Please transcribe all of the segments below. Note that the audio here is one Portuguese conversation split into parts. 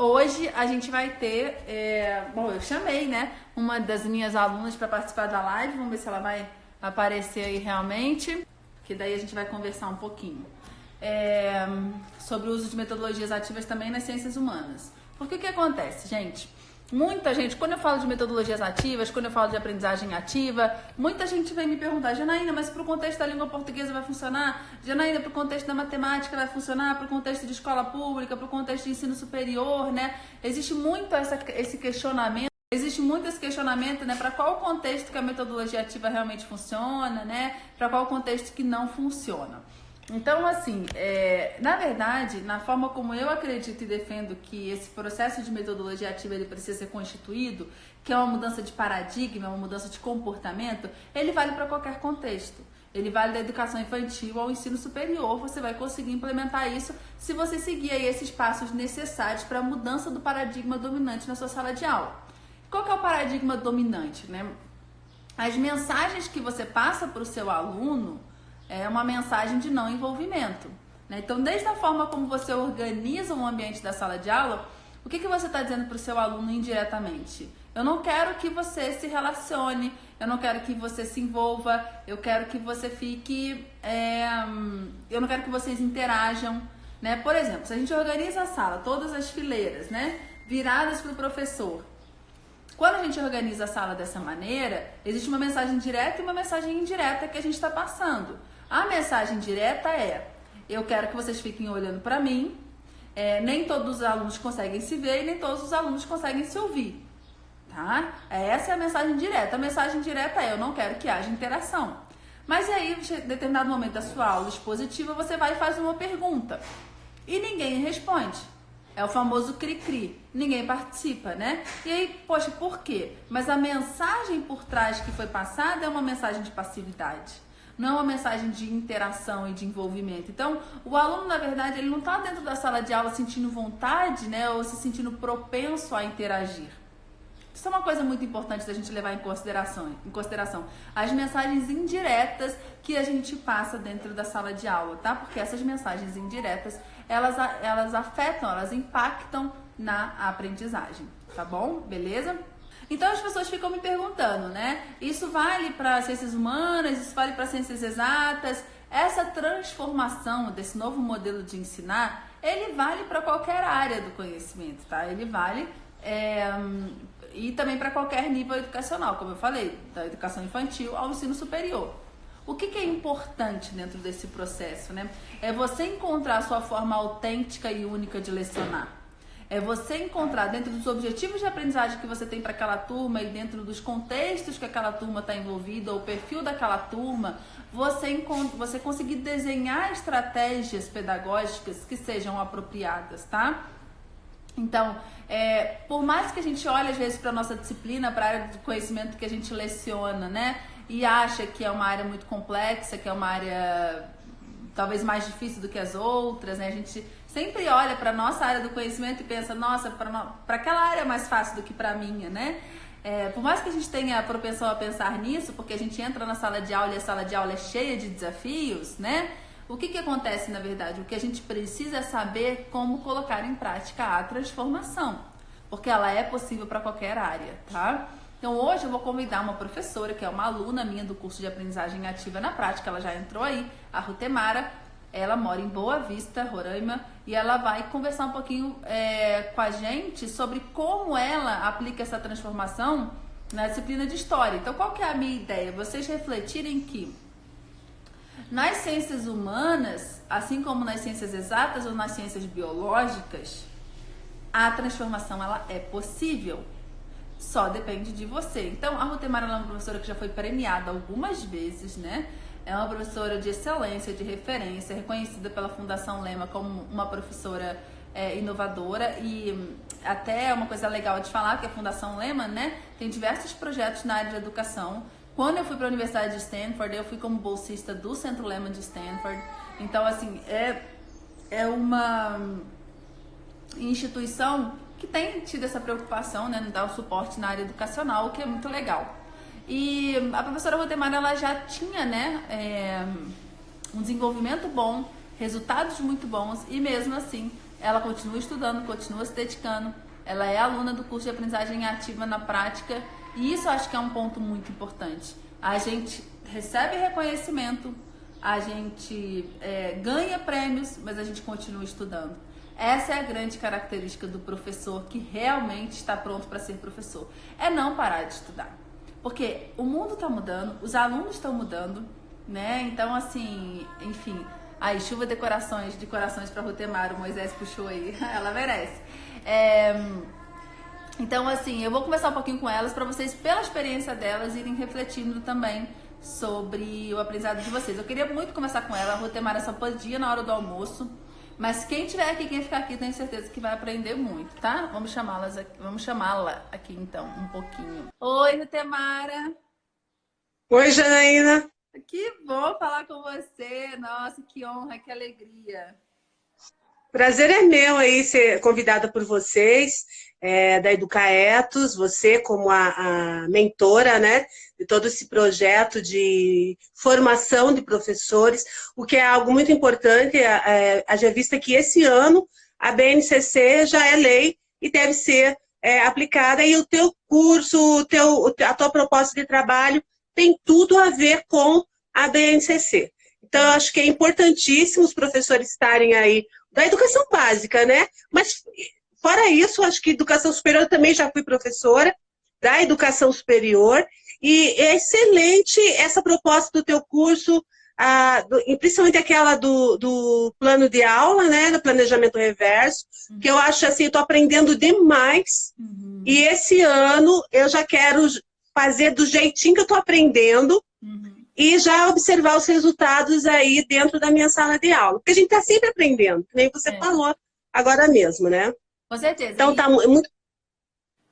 Hoje a gente vai ter, bom, eu chamei, né, uma das minhas alunas para participar da live, vamos ver se ela vai aparecer aí realmente, que daí a gente vai conversar um pouquinho sobre o uso de metodologias ativas também nas ciências humanas. Porque o que acontece, gente? Muita gente, quando eu falo de metodologias ativas, quando eu falo de aprendizagem ativa, muita gente vem me perguntar: Janaína, mas para o contexto da língua portuguesa vai funcionar? Janaína, para o contexto da matemática vai funcionar? Para o contexto de escola pública, para o contexto de ensino superior, né? Existe muito esse questionamento. Existe muito esse questionamento, né? Para qual contexto que a metodologia ativa realmente funciona, né? Para qual contexto que não funciona. Então, assim, na verdade, na forma como eu acredito e defendo que esse processo de metodologia ativa ele precisa ser constituído, que é uma mudança de paradigma, uma mudança de comportamento, ele vale para qualquer contexto. Ele vale da educação infantil ao ensino superior, você vai conseguir implementar isso se você seguir aí esses passos necessários para a mudança do paradigma dominante na sua sala de aula. Qual que é o paradigma dominante, né? As mensagens que você passa para o seu aluno é uma mensagem de não envolvimento, né? Então, desde a forma como você organiza o ambiente da sala de aula, o que você está dizendo para o seu aluno indiretamente? Eu não quero que você se relacione, eu não quero que você se envolva, eu quero que você fique, eu não quero que vocês interajam, né? Por exemplo, se a gente organiza a sala, todas as fileiras, né, viradas para o professor. Quando a gente organiza a sala dessa maneira, existe uma mensagem direta e uma mensagem indireta que a gente está passando. A mensagem direta é: eu quero que vocês fiquem olhando para mim, nem todos os alunos conseguem se ver e nem todos os alunos conseguem se ouvir, tá? Essa é a mensagem direta. A mensagem direta é: eu não quero que haja interação. Mas aí, em determinado momento da sua aula expositiva, você vai e faz uma pergunta e ninguém responde. É o famoso cri-cri, ninguém participa, né? E aí, poxa, por quê? Mas a mensagem por trás que foi passada é uma mensagem de passividade, não é uma mensagem de interação e de envolvimento. Então, o aluno, na verdade, ele não está dentro da sala de aula sentindo vontade, né? Ou se sentindo propenso a interagir. Isso é uma coisa muito importante da gente levar em consideração. As mensagens indiretas que a gente passa dentro da sala de aula, tá? Porque essas mensagens indiretas, elas afetam, elas impactam na aprendizagem, tá bom? Beleza? Então as pessoas ficam me perguntando, né? Isso vale para ciências humanas, isso vale para ciências exatas? Essa transformação desse novo modelo de ensinar, ele vale para qualquer área do conhecimento, tá? Ele vale e também para qualquer nível educacional, como eu falei, da educação infantil ao ensino superior. O que é importante dentro desse processo, né? É você encontrar a sua forma autêntica e única de lecionar. É você encontrar dentro dos objetivos de aprendizagem que você tem para aquela turma e dentro dos contextos que aquela turma está envolvida, ou o perfil daquela turma, você conseguir desenhar estratégias pedagógicas que sejam apropriadas, tá? Então, por mais que a gente olhe às vezes para a nossa disciplina, para a área do conhecimento que a gente leciona, né? E acha que é uma área muito complexa, que é uma área talvez mais difícil do que as outras, né? A gente sempre olha para a nossa área do conhecimento e pensa: nossa, para aquela área é mais fácil do que para a minha, né? Por mais que a gente tenha a propensão a pensar nisso, porque a gente entra na sala de aula e a sala de aula é cheia de desafios, né? O que acontece, na verdade? O que a gente precisa é saber como colocar em prática a transformação, porque ela é possível para qualquer área, tá? Então, hoje eu vou convidar uma professora, que é uma aluna minha do curso de aprendizagem ativa na prática, ela já entrou aí, a Rutemara. Ela mora em Boa Vista, Roraima, e ela vai conversar um pouquinho com a gente sobre como ela aplica essa transformação na disciplina de História. Então, qual que é a minha ideia? Vocês refletirem que nas ciências humanas, assim como nas ciências exatas ou nas ciências biológicas, a transformação ela é possível. Só depende de você. Então, a Rutemara é uma professora que já foi premiada algumas vezes, né? É uma professora de excelência, de referência, reconhecida pela Fundação Lema como uma professora inovadora, e até uma coisa legal de falar que a Fundação Lema, né, tem diversos projetos na área de educação. Quando eu fui para a Universidade de Stanford, eu fui como bolsista do Centro Lema de Stanford. Então, assim, é uma instituição que tem tido essa preocupação, né, de dar o suporte na área educacional, o que é muito legal. E a professora Rutemara, ela já tinha, né, um desenvolvimento bom, resultados muito bons, e mesmo assim ela continua estudando, continua se dedicando, ela é aluna do curso de aprendizagem ativa na prática, e isso eu acho que é um ponto muito importante. A gente recebe reconhecimento, a gente ganha prêmios, mas a gente continua estudando. Essa é a grande característica do professor que realmente está pronto para ser professor. É não parar de estudar. Porque o mundo está mudando, os alunos estão mudando, né? Então, assim, enfim... Aí, chuva de corações para Rutemara, o Moisés puxou aí, ela merece. Então, assim, eu vou conversar um pouquinho com elas para vocês, pela experiência delas, irem refletindo também sobre o aprendizado de vocês. Eu queria muito conversar com ela, a Rutemara só podia na hora do almoço, mas quem tiver aqui, quem ficar aqui, tenho certeza que vai aprender muito, tá? Vamos chamá-la aqui, então, um pouquinho. Oi, Rutemara! Oi, Janaína! Que bom falar com você. Nossa, que honra, que alegria. Prazer é meu aí ser convidada por vocês, da Educaetos, você como a mentora, né, de todo esse projeto de formação de professores, o que é algo muito importante, haja vista que esse ano a BNCC já é lei e deve ser aplicada, e o teu curso, a tua proposta de trabalho tem tudo a ver com a BNCC. Então, eu acho que é importantíssimo os professores estarem aí da educação básica, né? Mas, fora isso, acho que educação superior, eu também já fui professora da educação superior, e é excelente essa proposta do teu curso, principalmente aquela do plano de aula, né? Do planejamento reverso, que eu acho assim, eu estou aprendendo demais, e esse ano eu já quero fazer do jeitinho que eu estou aprendendo, e já observar os resultados aí dentro da minha sala de aula. Porque a gente está sempre aprendendo, que nem você falou agora mesmo, né? Com certeza. Então tá muito...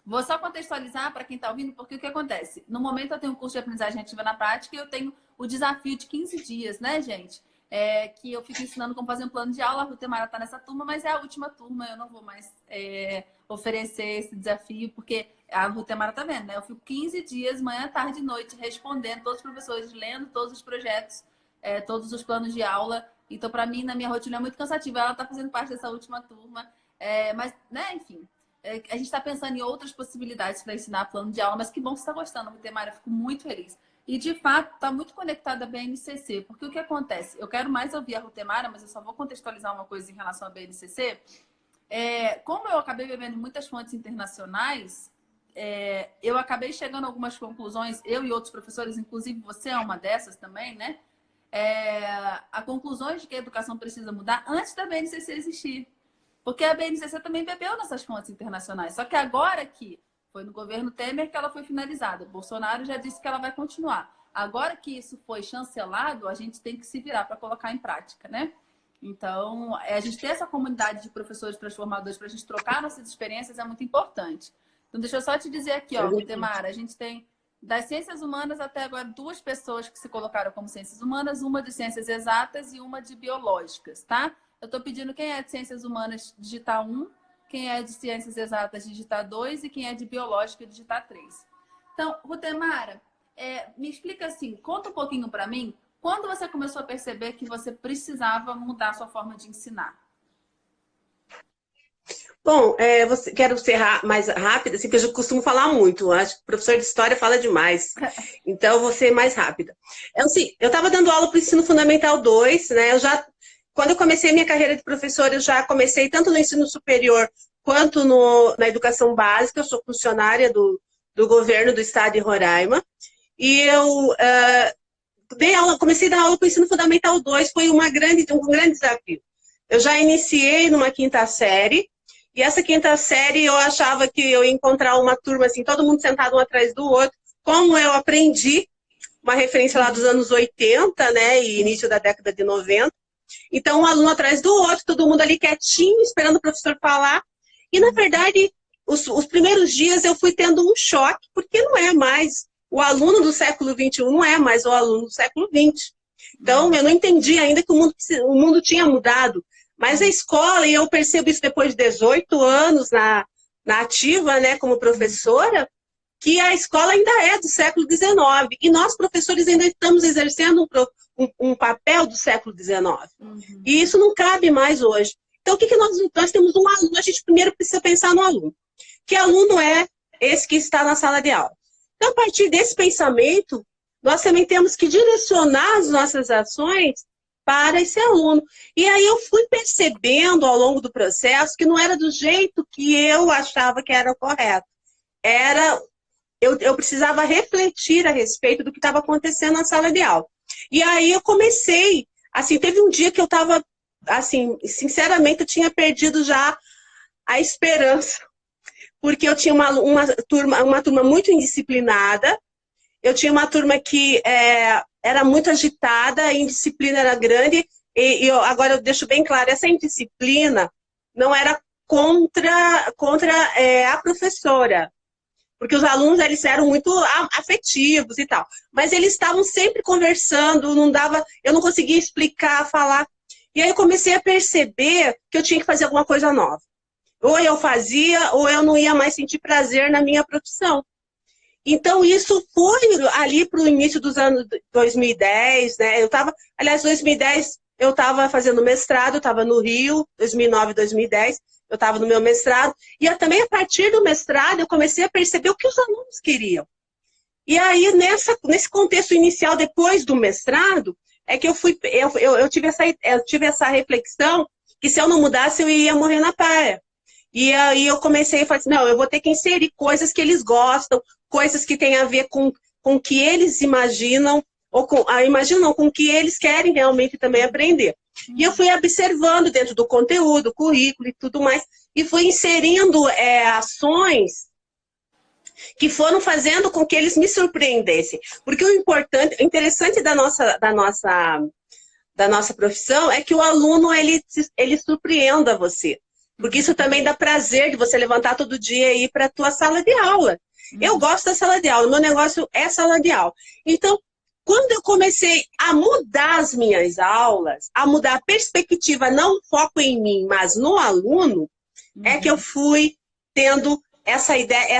Vou só contextualizar para quem está ouvindo, porque o que acontece? No momento eu tenho um curso de aprendizagem ativa na prática e eu tenho o desafio de 15 dias, né, gente? Que eu fico ensinando como fazer um plano de aula. A Rutemara está nessa turma, mas é a última turma, eu não vou mais oferecer esse desafio, porque a Rutemara tá vendo, né? Eu fico 15 dias, manhã, tarde e noite, respondendo todos os professores, lendo todos os projetos, todos os planos de aula. Então, para mim, na minha rotina é muito cansativo. Ela tá fazendo parte dessa última turma. Mas, né, enfim, a gente está pensando em outras possibilidades para ensinar plano de aula, mas que bom que você está gostando, Rutemara, eu fico muito feliz. E, de fato, está muito conectada à BNCC, porque o que acontece? Eu quero mais ouvir a Rutemara, mas eu só vou contextualizar uma coisa em relação à BNCC. Como eu acabei bebendo muitas fontes internacionais, eu acabei chegando a algumas conclusões, eu e outros professores, inclusive você é uma dessas também, né? A conclusão de que a educação precisa mudar antes da BNCC existir. Porque a BNCC também bebeu nessas fontes internacionais. Só que agora que foi no governo Temer que ela foi finalizada. O Bolsonaro já disse que ela vai continuar. Agora que isso foi chancelado, a gente tem que se virar para colocar em prática, né? Então, a gente ter essa comunidade de professores transformadores para a gente trocar nossas experiências é muito importante. Então, deixa eu só te dizer aqui, ó, Rutemara, a gente tem das ciências humanas até agora 2 pessoas que se colocaram como ciências humanas, uma de ciências exatas e uma de biológicas, tá? Eu estou pedindo quem é de ciências humanas digitar 1, quem é de ciências exatas digitar 2 e quem é de biológica digitar 3. Então, Rutemara, me explica assim, conta um pouquinho para mim, quando você começou a perceber que você precisava mudar a sua forma de ensinar? Bom, quero ser mais rápida, assim, porque eu costumo falar muito. Acho que o professor de história fala demais. Então, eu vou ser mais rápida. Assim, eu estava dando aula para o Ensino Fundamental 2, né? Quando eu comecei a minha carreira de professora, eu já comecei tanto no ensino superior quanto na educação básica. Eu sou funcionária do governo do estado de Roraima. E eu comecei a dar aula para o Ensino Fundamental 2, foi um grande desafio. Eu já iniciei numa 5ª série, e essa 5ª série eu achava que eu ia encontrar uma turma assim, todo mundo sentado um atrás do outro, como eu aprendi, uma referência lá dos anos 80, né, e início da década de 90. Então, um aluno atrás do outro, todo mundo ali quietinho, esperando o professor falar. E, na verdade, os primeiros dias eu fui tendo um choque, porque não é mais o aluno do século XXI, não é mais o aluno do século XX. Então, eu não entendi ainda que o mundo tinha mudado. Mas a escola, e eu percebo isso depois de 18 anos na ativa, né, como professora, que a escola ainda é do século XIX. E nós, professores, ainda estamos exercendo um papel do século XIX. E isso não cabe mais hoje. Então, o que nós temos um aluno, a gente primeiro precisa pensar no aluno. Que aluno é esse que está na sala de aula? Então, a partir desse pensamento, nós também temos que direcionar as nossas ações para esse aluno. E aí eu fui percebendo ao longo do processo que não era do jeito que eu achava que era o correto. Eu precisava refletir a respeito do que estava acontecendo na sala de aula. E aí eu comecei, assim, teve um dia que eu estava, assim, sinceramente, eu tinha perdido já a esperança, porque eu tinha uma turma muito indisciplinada, eu tinha uma turma que era muito agitada, a indisciplina era grande, agora eu deixo bem claro, essa indisciplina não era contra a professora, porque os alunos eles eram muito afetivos e tal, mas eles estavam sempre conversando, eu não conseguia explicar, falar, e aí eu comecei a perceber que eu tinha que fazer alguma coisa nova. Ou eu fazia, ou eu não ia mais sentir prazer na minha profissão. Então, isso foi ali para o início dos anos 2010, né? Aliás, 2010 eu estava fazendo mestrado, eu estava no Rio, 2009, 2010, eu estava no meu mestrado. E também a partir do mestrado eu comecei a perceber o que os alunos queriam. E aí, nesse contexto inicial, depois do mestrado, é que eu tive essa reflexão que se eu não mudasse, eu ia morrer na praia. E aí eu comecei a falar assim, não, eu vou ter que inserir coisas que eles gostam, coisas que têm a ver com o que eles imaginam, ou com o que eles querem realmente também aprender. E eu fui observando dentro do conteúdo, currículo e tudo mais, e fui inserindo ações que foram fazendo com que eles me surpreendessem. Porque o interessante da nossa profissão é que o aluno, ele surpreenda você. Porque isso também dá prazer de você levantar todo dia e ir para a tua sala de aula. Eu gosto da sala de aula, meu negócio é sala de aula. Então, quando eu comecei a mudar as minhas aulas, a mudar a perspectiva, não foco em mim, mas no aluno, é que eu fui tendo essa ideia,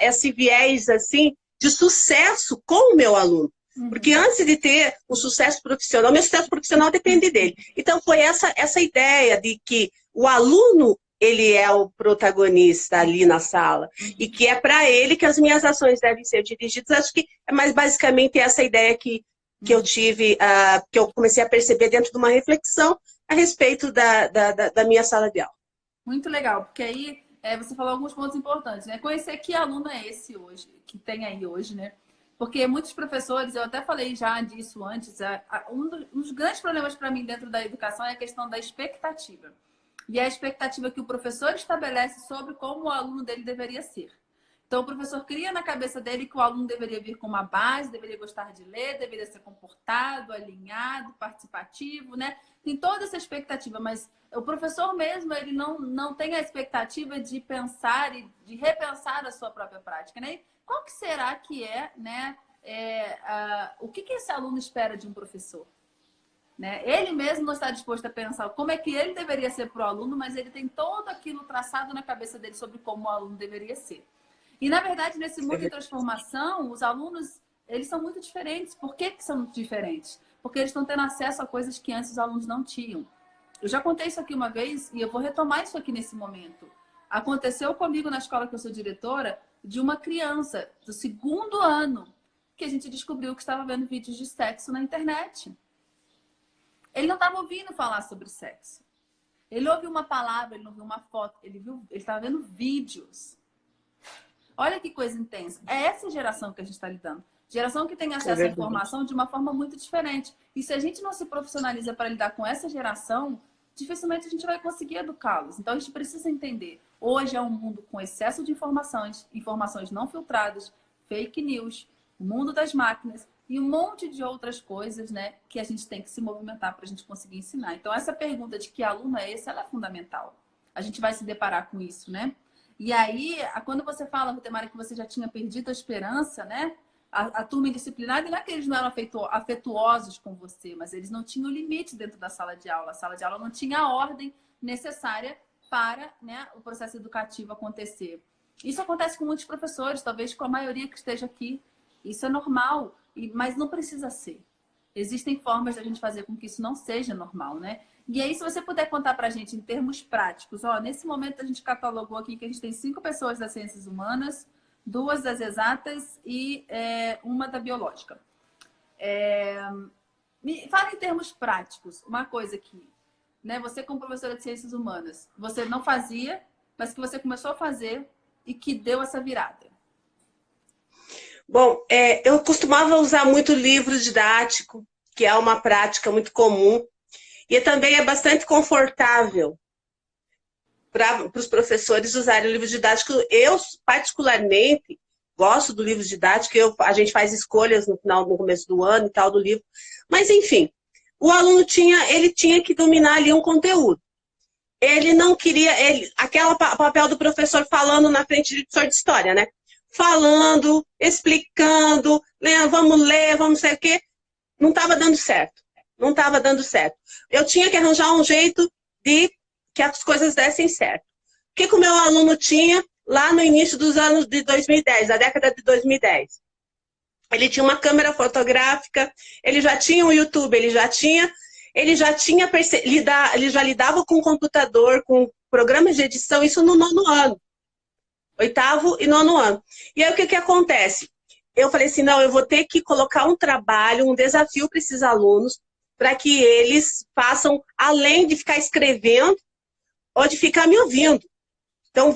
esse viés assim, de sucesso com o meu aluno. Porque antes de ter o sucesso profissional, meu sucesso profissional depende dele. Então, foi essa ideia de que o aluno, ele é o protagonista ali na sala. E que é para ele que as minhas ações devem ser dirigidas. Acho que é mais basicamente essa ideia que eu tive, que eu comecei a perceber dentro de uma reflexão a respeito da minha sala de aula. Muito legal, porque aí você falou alguns pontos importantes, né? Conhecer que aluno é esse hoje, que tem aí hoje, né? Porque muitos professores, eu até falei já disso antes, um dos grandes problemas para mim dentro da educação é a questão da expectativa. E a expectativa que o professor estabelece sobre como o aluno dele deveria ser. Então, o professor cria na cabeça dele que o aluno deveria vir com uma base, deveria gostar de ler, deveria ser comportado, alinhado, participativo, né? Tem toda essa expectativa, mas o professor mesmo, ele não tem a expectativa de pensar e de repensar a sua própria prática, né? Qual que será que né? O que esse aluno espera de um professor? Né? Ele mesmo não está disposto a pensar como é que ele deveria ser para o aluno, mas ele tem todo aquilo traçado na cabeça dele sobre como o aluno deveria ser. E, na verdade, nesse mundo de transformação, os alunos, eles são muito diferentes. Por que são muito diferentes? Porque eles estão tendo acesso a coisas que antes os alunos não tinham. Eu já contei isso aqui uma vez e eu vou retomar isso aqui nesse momento. Aconteceu comigo na escola que eu sou diretora, de uma criança do 2º ano, que a gente descobriu que estava vendo vídeos de sexo na internet. Ele não estava ouvindo falar sobre sexo. Ele ouviu uma palavra, ele não viu uma foto, ele estava vendo vídeos. Olha que coisa intensa. É essa geração que a gente está lidando. Geração que tem acesso à informação de uma forma muito diferente. E se a gente não se profissionaliza para lidar com essa geração, dificilmente a gente vai conseguir educá-los. Então a gente precisa entender. Hoje é um mundo com excesso de informações não filtradas, fake news, o mundo das máquinas e um monte de outras coisas, né, que a gente tem que se movimentar para a gente conseguir ensinar. Então essa pergunta de que aluno é esse, ela é fundamental. A gente vai se deparar com isso, né? E aí, quando você fala, Rutemara, que você já tinha perdido a esperança, né? A turma indisciplinada, não é que eles não eram afetuosos com você, mas eles não tinham limite dentro da sala de aula. A sala de aula não tinha a ordem necessária para, né, o processo educativo acontecer. Isso acontece com muitos professores, talvez com a maioria que esteja aqui. Isso é normal, mas não precisa ser. existem formas da gente fazer com que isso não seja normal, né? E aí, se você puder contar pra gente em termos práticos, ó, nesse momento a gente catalogou aqui que a gente tem 5 pessoas das ciências humanas, 2 das exatas e uma da biológica. Me fala em termos práticos, uma coisa que, né, você como professora de ciências humanas, você não fazia, mas que você começou a fazer e que deu essa virada. Bom, eu costumava usar muito livro didático, que é uma prática muito comum, e também é bastante confortável para os professores usarem o livro didático. Eu, particularmente, gosto do livro didático, a gente faz escolhas no começo do ano e tal do livro, mas enfim, o aluno ele tinha que dominar ali um conteúdo. Ele não queria, aquele papel do professor falando na frente do professor de história, né? Falando, explicando, vamos ler, vamos sei o quê. Não estava dando certo. Não estava dando certo. Eu tinha que arranjar um jeito de que as coisas dessem certo. O que o meu aluno tinha lá no início dos anos de 2010, da década de 2010? Ele tinha uma câmera fotográfica, ele já tinha um YouTube, ele já lidava com computador, com programas de edição, isso no 9º ano. 8º e 9º ano. E aí o que acontece? Eu falei assim, não, eu vou ter que colocar um trabalho, um desafio para esses alunos, para que eles façam, além de ficar escrevendo, ou de ficar me ouvindo. Então,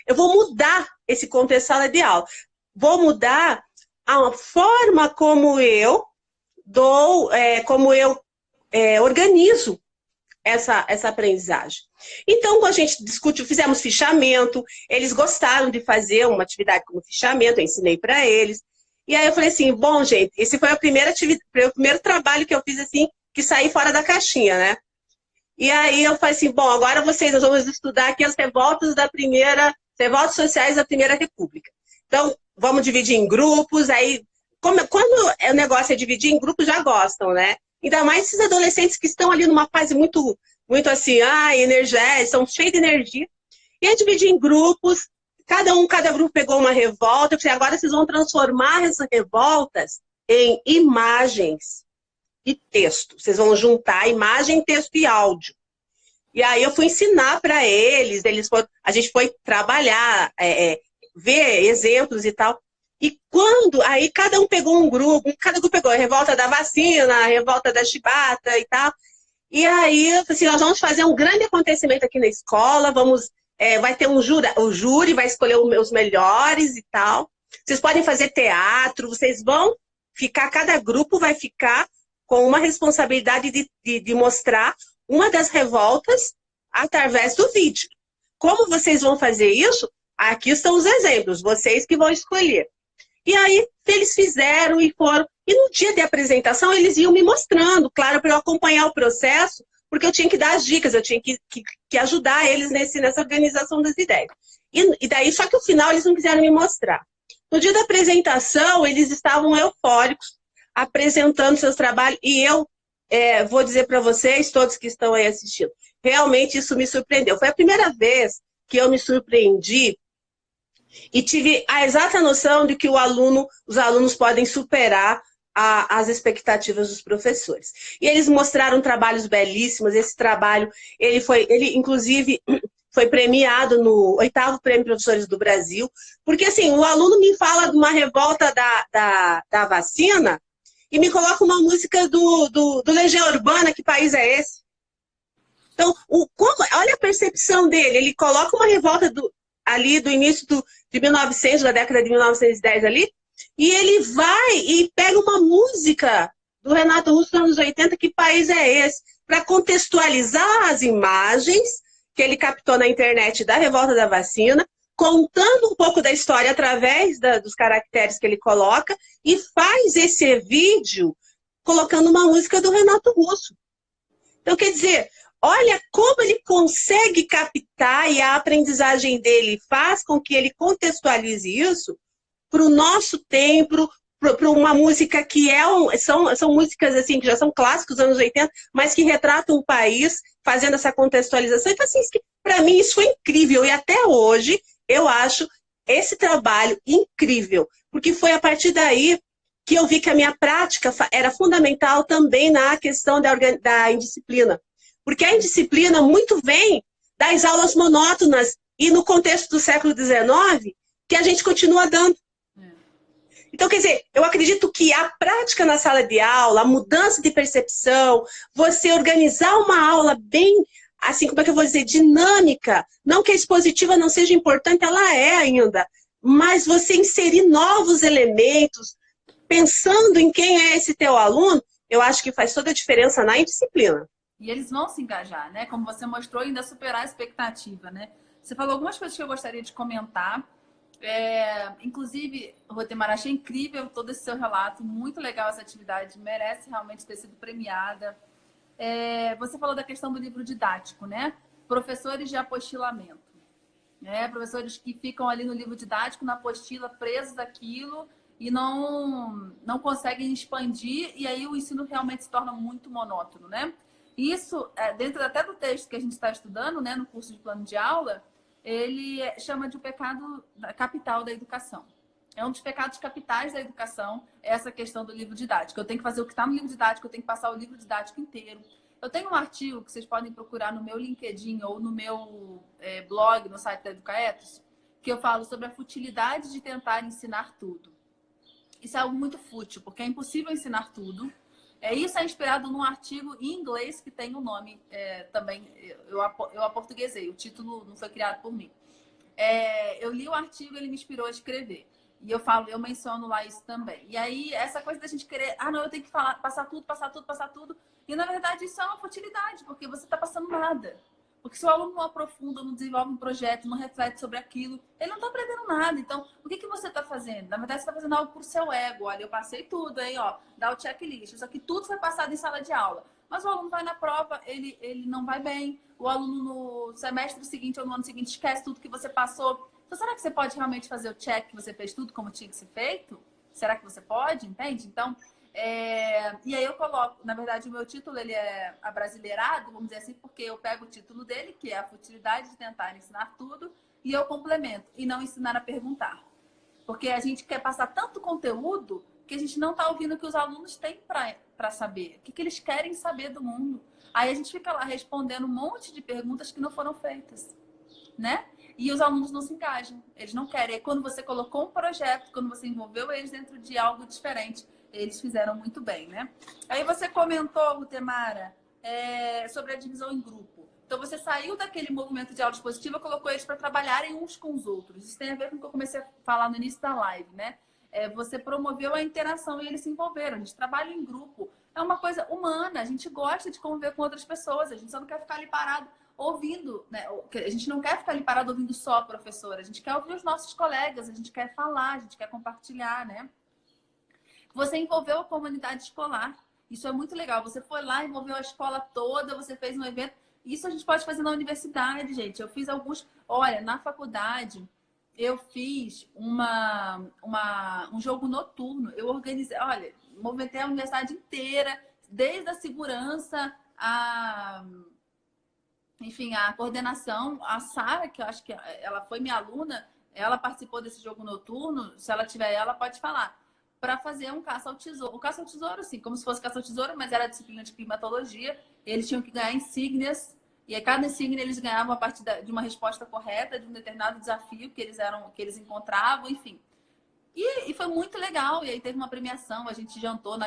eu vou mudar esse contexto sala de aula. Vou mudar a forma como eu organizo essa aprendizagem. Então, quando a gente discutiu, fizemos fichamento, eles gostaram de fazer uma atividade como fichamento, eu ensinei para eles. E aí eu falei assim, bom, gente, esse foi o primeiro trabalho que eu fiz assim, que saí fora da caixinha, né? E aí eu falei assim, bom, agora nós vamos estudar aqui as revoltas sociais da Primeira República. Então, vamos dividir em grupos, aí, quando o negócio é dividir em grupos, já gostam, né? Ainda mais esses adolescentes que estão ali numa fase muito assim, energética, são cheios de energia. E aí dividir em grupos, cada grupo pegou uma revolta, eu falei, agora vocês vão transformar essas revoltas em imagens e texto. Vocês vão juntar imagem, texto e áudio. E aí eu fui ensinar para eles, a gente foi trabalhar, ver exemplos e tal. E aí cada um pegou um grupo, cada grupo pegou a revolta da vacina, a revolta da chibata e tal. E aí, eu falei assim, nós vamos fazer um grande acontecimento aqui na escola, vai ter o júri vai escolher os melhores e tal. Vocês podem fazer teatro, vocês vão ficar, cada grupo vai ficar com uma responsabilidade de mostrar uma das revoltas através do vídeo. Como vocês vão fazer isso? Aqui estão os exemplos, vocês que vão escolher. E aí, eles fizeram e foram. E no dia de apresentação, eles iam me mostrando, claro, para eu acompanhar o processo, porque eu tinha que dar as dicas, eu tinha que ajudar eles nessa organização das ideias. E daí, só que no final, eles não quiseram me mostrar. No dia da apresentação, eles estavam eufóricos, apresentando seus trabalhos, e eu vou dizer para vocês, todos que estão aí assistindo, realmente isso me surpreendeu. Foi a primeira vez que eu me surpreendi e tive a exata noção de que os alunos podem superar as expectativas dos professores. E eles mostraram trabalhos belíssimos. Esse trabalho, ele inclusive foi premiado no 8º Prêmio Professores do Brasil, porque assim, o aluno me fala de uma revolta da vacina e me coloca uma música do Legião Urbana, que país é esse? Então, olha a percepção dele, ele coloca uma revolta ali do início de 1900, da década de 1910 ali, e ele vai e pega uma música do Renato Russo dos anos 80, que país é esse? Para contextualizar as imagens que ele captou na internet da revolta da vacina, contando um pouco da história através dos caracteres que ele coloca, e faz esse vídeo colocando uma música do Renato Russo. Então, quer dizer, olha como ele consegue captar, e a aprendizagem dele faz com que ele contextualize isso para o nosso tempo, para uma música que são músicas assim, que já são clássicos dos anos 80, mas que retratam o país, fazendo essa contextualização. Então, assim, para mim isso foi incrível, e até hoje eu acho esse trabalho incrível, porque foi a partir daí que eu vi que a minha prática era fundamental também na questão da indisciplina. Porque a indisciplina muito vem das aulas monótonas e no contexto do século XIX, que a gente continua dando. Então, quer dizer, eu acredito que a prática na sala de aula, a mudança de percepção, você organizar uma aula bem, assim, como é que eu vou dizer, dinâmica, não que a expositiva não seja importante, ela é ainda, mas você inserir novos elementos, pensando em quem é esse teu aluno, eu acho que faz toda a diferença na disciplina. E eles vão se engajar, né? Como você mostrou, ainda superar a expectativa, né? Você falou algumas coisas que eu gostaria de comentar. Inclusive, Rotemar, achei incrível todo esse seu relato, muito legal essa atividade, merece realmente ter sido premiada. Você falou da questão do livro didático, né? Professores de apostilamento, né? Professores que ficam ali no livro didático, na apostila, presos àquilo e não conseguem expandir, e aí o ensino realmente se torna muito monótono, né? Isso, dentro até do texto que a gente está estudando, né, no curso de plano de aula, ele chama de o pecado capital da educação. É um dos pecados capitais da educação, essa questão do livro didático. Eu tenho que fazer o que está no livro didático, eu tenho que passar o livro didático inteiro. Eu tenho um artigo que vocês podem procurar no meu LinkedIn ou no meu blog, no site da Educaetos, que eu falo sobre a futilidade de tentar ensinar tudo. Isso é algo muito fútil, porque é impossível ensinar tudo. Isso é inspirado num artigo em inglês que tem um nome também, eu aportuguesei, o título não foi criado por mim. Eu li o artigo, ele me inspirou a escrever. E eu menciono lá isso também. E aí, essa coisa da gente querer, não, eu tenho que falar, passar tudo. E na verdade isso é uma futilidade, porque você está passando nada. Porque se o aluno não aprofunda, não desenvolve um projeto, não reflete sobre aquilo, ele não está aprendendo nada. Então, o que você está fazendo? Na verdade, você está fazendo algo por seu ego. Olha, eu passei tudo, hein? Ó, dá o checklist. Só que tudo foi passado em sala de aula. Mas o aluno vai na prova, ele não vai bem. O aluno no semestre seguinte ou no ano seguinte esquece tudo que você passou. Então, será que você pode realmente fazer o check que você fez tudo como tinha que ser feito? Será que você pode? Entende? Então, e aí eu coloco, na verdade, o meu título ele é abrasileirado, vamos dizer assim, porque eu pego o título dele, que é a futilidade de tentar ensinar tudo, e eu complemento, e não ensinar a perguntar. Porque a gente quer passar tanto conteúdo que a gente não está ouvindo o que os alunos têm para saber, o que eles querem saber do mundo. Aí a gente fica lá respondendo um monte de perguntas que não foram feitas, né? E os alunos não se engajam, eles não querem. E quando você colocou um projeto, quando você envolveu eles dentro de algo diferente, eles fizeram muito bem, né? Aí você comentou, Rutemara, sobre a divisão em grupo. Então você saiu daquele movimento de aula expositiva, colocou eles para trabalharem uns com os outros. Isso tem a ver com o que eu comecei a falar no início da live, né? Você promoveu a interação e eles se envolveram. A gente trabalha em grupo. É uma coisa humana, a gente gosta de conviver com outras pessoas, a gente só não quer ficar ali parado ouvindo, né? A gente não quer ficar ali parado ouvindo só a professora, a gente quer ouvir os nossos colegas, a gente quer falar, a gente quer compartilhar, né? Você envolveu a comunidade escolar. Isso é muito legal. Você foi lá, envolveu a escola toda, você fez um evento. Isso a gente pode fazer na universidade, gente. Eu fiz alguns... Olha, na faculdade, eu fiz um jogo noturno. Eu organizei... Olha, movimentei a universidade inteira, desde a segurança, enfim, a coordenação. A Sara, que eu acho que ela foi minha aluna, ela participou desse jogo noturno. Se ela tiver, ela pode falar. Para fazer um caça ao tesouro. O caça ao tesouro, assim, como se fosse caça ao tesouro, mas era a disciplina de climatologia. Eles tinham que ganhar insígnias, e a cada insígnia eles ganhavam a partir de uma resposta correta, de um determinado desafio que eles encontravam, enfim. E foi muito legal. E aí teve uma premiação, a gente jantou,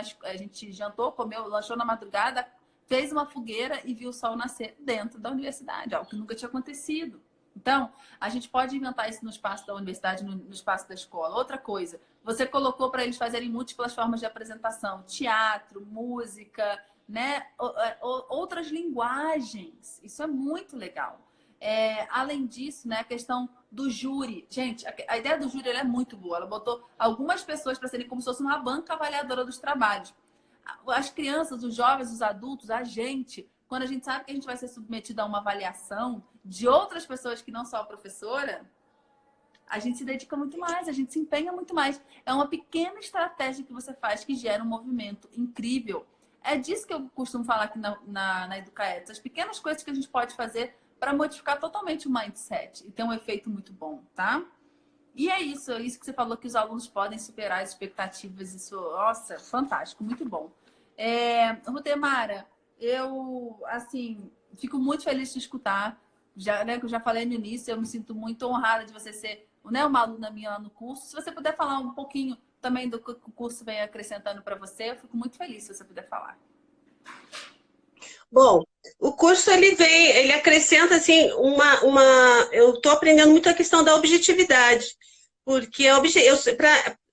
comeu, lanchou na madrugada, fez uma fogueira e viu o sol nascer dentro da universidade, algo que nunca tinha acontecido. Então, a gente pode inventar isso no espaço da universidade, no espaço da escola. Outra coisa, você colocou para eles fazerem múltiplas formas de apresentação, teatro, música, né? Outras linguagens. Isso é muito legal. Além disso, né, a questão do júri. Gente, a ideia do júri é muito boa. Ela botou algumas pessoas para serem como se fosse uma banca avaliadora dos trabalhos. As crianças, os jovens, os adultos, a gente... Quando a gente sabe que a gente vai ser submetido a uma avaliação de outras pessoas que não só a professora, a gente se dedica muito mais, a gente se empenha muito mais. É uma pequena estratégia que você faz que gera um movimento incrível. É disso que eu costumo falar aqui na Educaetos. As pequenas coisas que a gente pode fazer para modificar totalmente o mindset e ter um efeito muito bom, tá? E é isso que você falou, que os alunos podem superar as expectativas. Isso, nossa, fantástico, muito bom. Rutemara, eu, assim, fico muito feliz de escutar. Já, né, que eu já falei no início, eu me sinto muito honrada de você ser, né, uma aluna minha lá no curso. Se você puder falar um pouquinho também do que o curso vem acrescentando para você, eu fico muito feliz se você puder falar. Bom, o curso ele acrescenta assim eu estou aprendendo muito a questão da objetividade, porque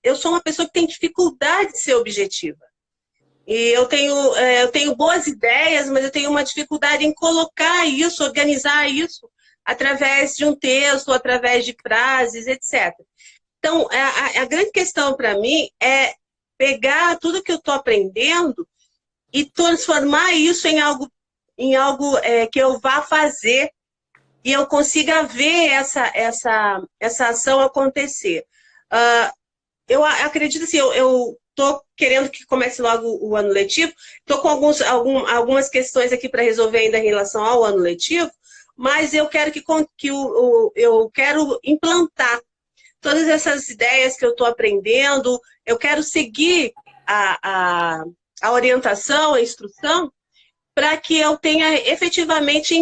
eu sou uma pessoa que tem dificuldade de ser objetiva. E eu tenho boas ideias, mas eu tenho uma dificuldade em colocar isso, organizar isso através de um texto, através de frases, etc. Então, a grande questão para mim é pegar tudo que eu estou aprendendo e transformar isso em algo que eu vá fazer e eu consiga ver essa ação acontecer. Eu acredito assim, eu estou querendo que comece logo o ano letivo, estou com algumas questões aqui para resolver ainda em relação ao ano letivo, mas eu quero eu quero implantar todas essas ideias que eu estou aprendendo, eu quero seguir a orientação, a instrução, para que eu tenha efetivamente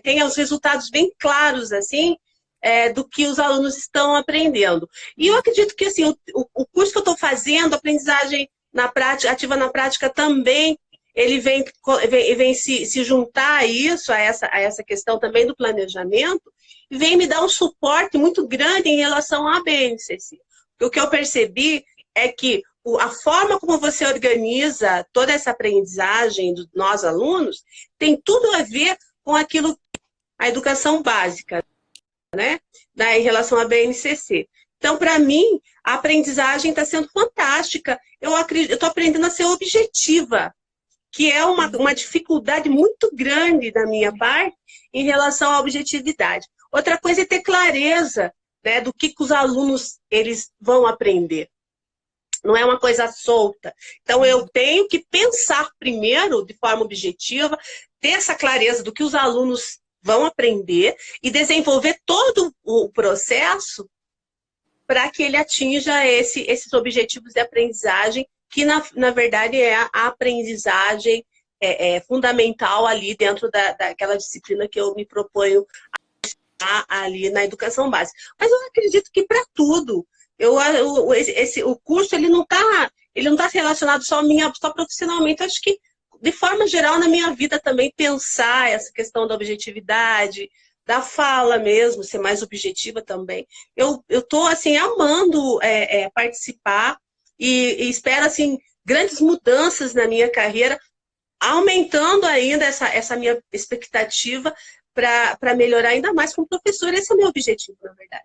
tenha os resultados bem claros assim do que os alunos estão aprendendo. E eu acredito que assim, o curso que eu estou fazendo, aprendizagem na prática, ativa na prática também, ele vem se juntar a isso, a essa questão também do planejamento, e vem me dar um suporte muito grande em relação à BNCC. O que eu percebi é que a forma como você organiza toda essa aprendizagem dos nós alunos tem tudo a ver com a educação básica, né? Em relação à BNCC. Então, para mim, a aprendizagem está sendo fantástica. Eu estou aprendendo a ser objetiva, que é uma dificuldade muito grande da minha parte em relação à objetividade. Outra coisa é ter clareza, né, do que os alunos eles vão aprender. Não é uma coisa solta. Então, eu tenho que pensar primeiro de forma objetiva, ter essa clareza do que os alunos vão aprender e desenvolver todo o processo para que ele atinja esses objetivos de aprendizagem, que na verdade é a aprendizagem fundamental ali dentro daquela disciplina que eu me proponho ali na educação básica. Mas eu acredito que para tudo, o curso ele não está relacionado só a mim, só profissionalmente. Eu acho que, de forma geral, na minha vida também, pensar essa questão da objetividade, da fala mesmo, ser mais objetiva também. Eu estou, assim, amando participar e espero, assim, grandes mudanças na minha carreira, aumentando ainda essa minha expectativa para melhorar ainda mais como professor. Esse é o meu objetivo, na verdade.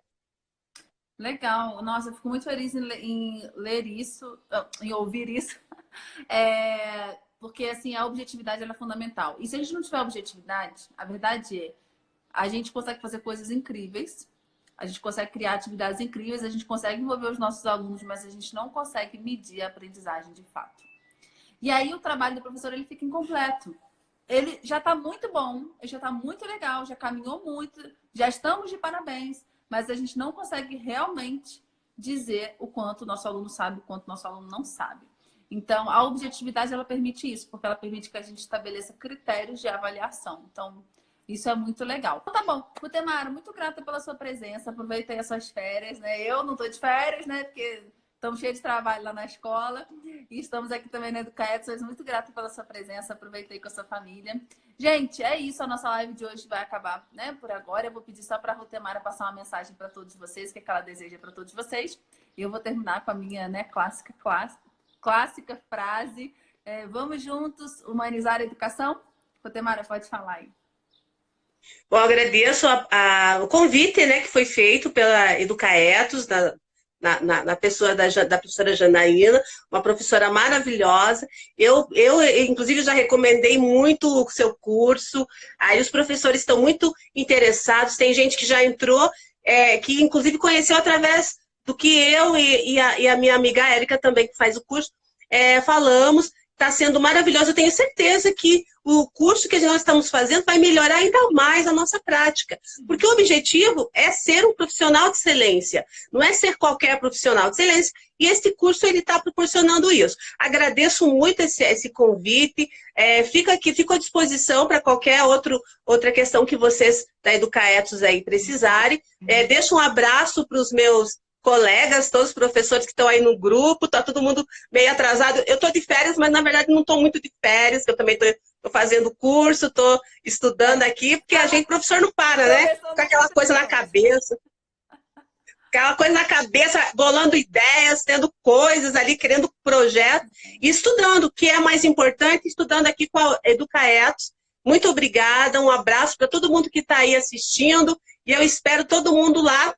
Legal. Nossa, eu fico muito feliz em ler isso, em ouvir isso. Porque, assim, a objetividade ela é fundamental. E se a gente não tiver objetividade, a verdade é, a gente consegue fazer coisas incríveis, a gente consegue criar atividades incríveis, a gente consegue envolver os nossos alunos, mas a gente não consegue medir a aprendizagem de fato. E aí o trabalho do professor ele fica incompleto. Ele já está muito bom, já está muito legal, já caminhou muito, já estamos de parabéns, mas a gente não consegue realmente dizer o quanto o nosso aluno sabe, o quanto o nosso aluno não sabe. Então, a objetividade, ela permite isso, porque ela permite que a gente estabeleça critérios de avaliação. Então, isso é muito legal. Então, tá bom. Rutemara, muito grata pela sua presença. Aproveitei as suas férias, né? Eu não tô de férias, né? Porque estamos cheios de trabalho lá na escola. E estamos aqui também na Educaetos. Sou muito grata pela sua presença. Aproveitei com a sua família. Gente, é isso. A nossa live de hoje vai acabar, né? Por agora. Eu vou pedir só para a Rutemara passar uma mensagem para todos vocês, o que ela deseja para todos vocês. E eu vou terminar com a minha, né, clássica frase. Vamos juntos humanizar a educação? Rutemara, pode falar aí. Bom, agradeço o convite, né, que foi feito pela Educaetos, na pessoa da professora Janaína, uma professora maravilhosa. Eu, inclusive, já recomendei muito o seu curso. Aí os professores estão muito interessados. Tem gente que já entrou, que inclusive conheceu através do que eu e a minha amiga Érica também, que faz o curso, falamos. está sendo maravilhoso. Eu tenho certeza que o curso que nós estamos fazendo vai melhorar ainda mais a nossa prática. Porque o objetivo é ser um profissional de excelência, não é ser qualquer profissional de excelência. E esse curso ele está proporcionando isso. Agradeço muito esse convite. Fico à disposição para qualquer outra questão que vocês da Educaetos aí precisarem. Deixo um abraço para os meus colegas, todos os professores que estão aí no grupo, tá todo mundo meio atrasado. Eu estou de férias, mas na verdade não estou muito de férias, que eu também estou fazendo curso, estou estudando aqui, porque a gente, professor, não para, né? Com aquela coisa na cabeça. Aquela coisa na cabeça, bolando ideias, tendo coisas ali, querendo projeto, e estudando, o que é mais importante, estudando aqui com a Educaetos. Muito obrigada, um abraço para todo mundo que está aí assistindo, e eu espero todo mundo lá,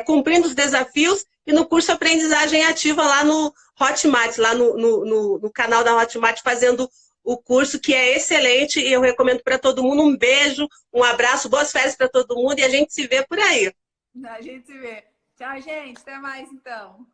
cumprindo os desafios, e no curso Aprendizagem Ativa lá no Hotmart, lá no canal da Hotmart, fazendo o curso, que é excelente, e eu recomendo para todo mundo. Um beijo, um abraço, boas férias para todo mundo, e a gente se vê por aí. A gente se vê. Tchau, gente. Até mais, então.